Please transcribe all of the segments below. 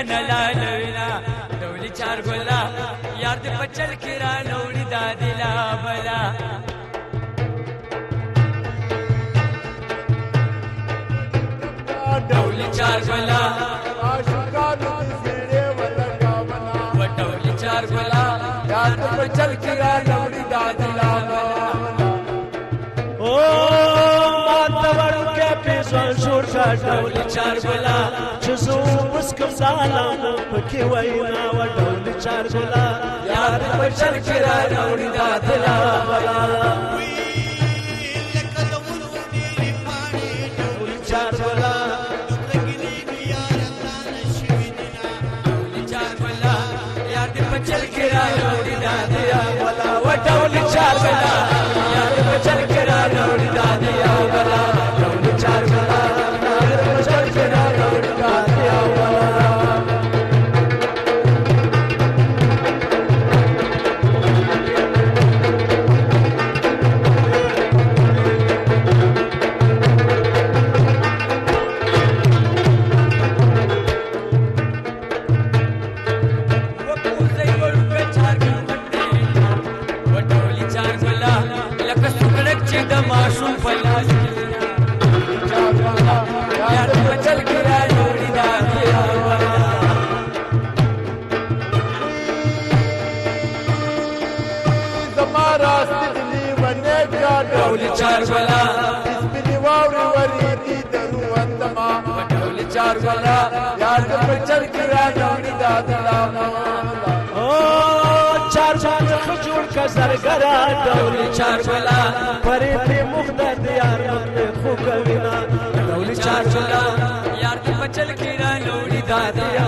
نه لالوینا ډولي چار ګلا یار دې په چل کې را نوړي دا دلا بلا ډولي چار ګلا عاشقانو دې زیړې ولګاونا و ډولي چار ګلا یار دې په چل کې را نوړي دا دلا او ماته ورکه پیسون شور کا ډولي چار ګلا چې زه اوس کوم ظالم پکې وینا و ډولي چار ګلا یار دې په چل کې را نوړي دا دلا بلا ډولي چار ګلا चल के रानोड़ी दादिया बला वटौली चार बला यार चल के रानोड़ी दादिया बला वटौली चार बला यार चल के रानोड़ी दादिया बला ډولي چار ګلا سپینې واورې ورېدې درو اندما ډولي چار ګلا یار دې په چل کې را نوړي دا دلا او چار ځان خجور کا زرګرا ډولي چار ګلا پرې دې مخدر یار مخ خو کوینا ډولي چار ګلا یار دې په چل کې را نوړي دا دیا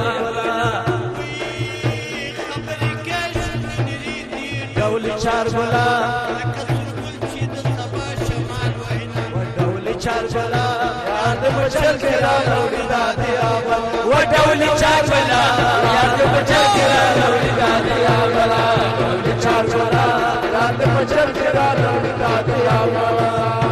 ډولي چار ګلا چار بلا یاد بچل کے راوڑی دادیا بلا و ډولي چار بلا یاد بچل کے راوڑی دادیا بلا ډولي چار بلا یاد بچل کے راوڑی دادیا بلا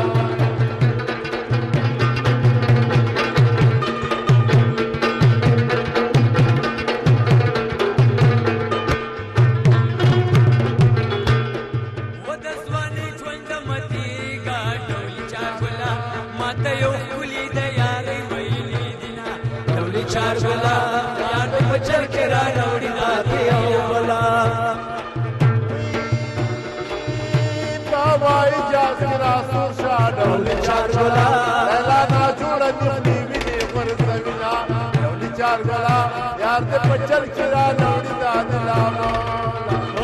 چار بلا یار په چل کې را نوړي دادیا بلا باوای جاز راسو شا ډولي چار ګلا لا نا جوړ دې ویني پر زمینا ډولي چار ګلا یار دې په چل کې را نوړي دا دلا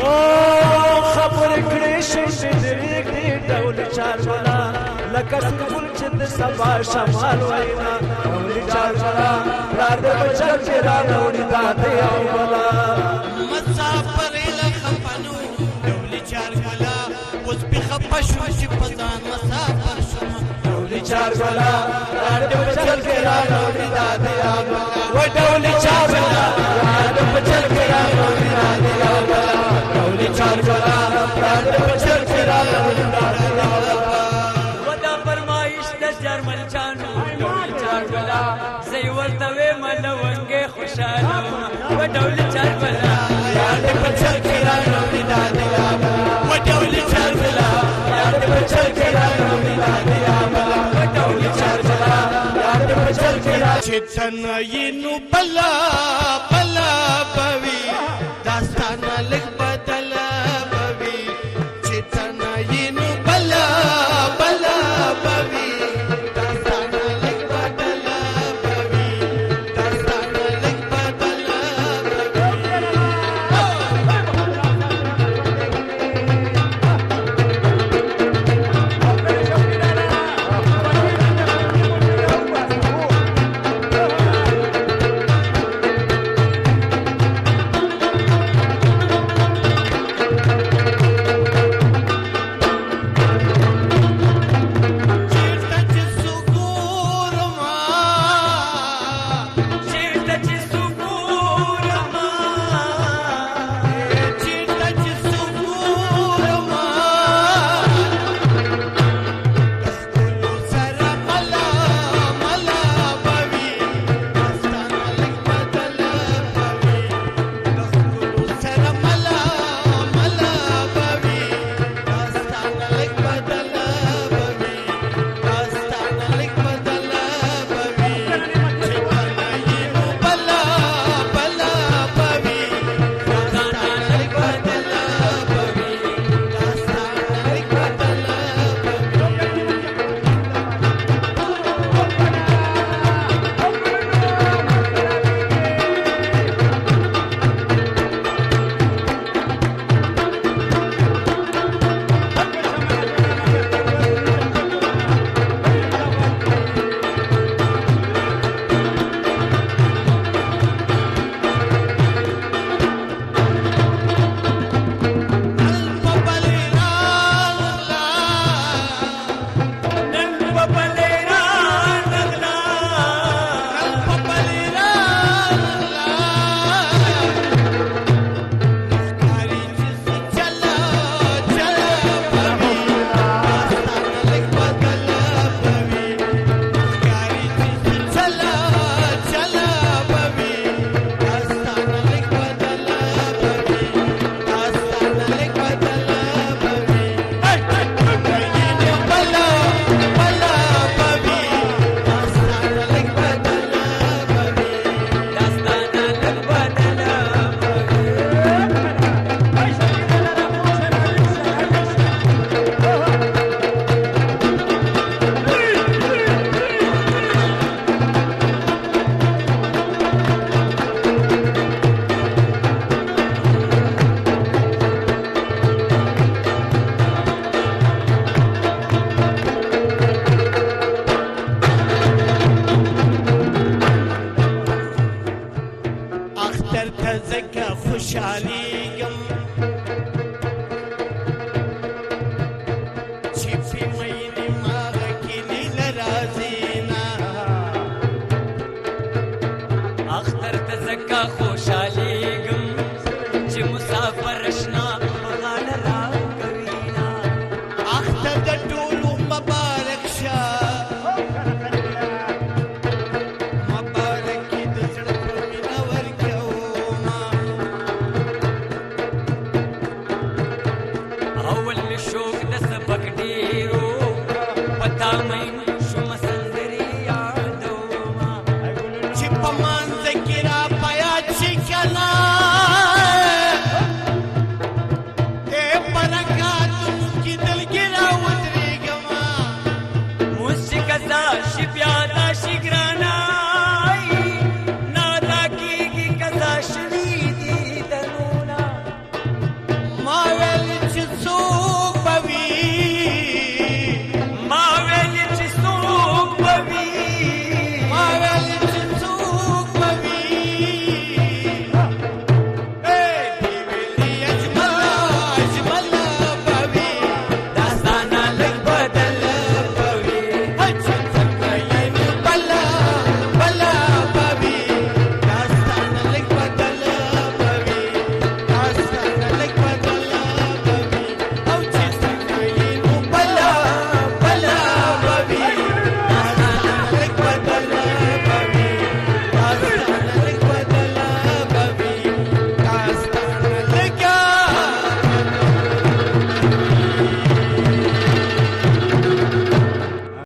او خبر کړې شې دې دې ډولي چار ګلا لکه سکول چې د سبا شمال وینا ډولي چار ګلا یار دې په چل کې را نوړي دادیا بلا مسافر له خپنو ډولي چار ګلا اوس په خپشو چې پزان مسافر شوم ډولي چار ګلا یار دې په چل کې را نوړي دادیا بلا و ډولي چار ګلا یار دې په چل کې را نوړي دادیا بلا ډولي چار ګلا یار دې په چل کې را نوړي دادیا بلا ودا فرمایش د جرمن چانو ډولي چار بلا زي ورته ملونګه خوشاله و ډولي چار بلا یار دې په چل کې را نوړي دادیا بلا و ډولي چار بلا یار دې په چل کې را نوړي دادیا بلا و ډولي چار بلا یار دې په چل کې را چې څنګه یې نو بلا بلا بوي داستان لګ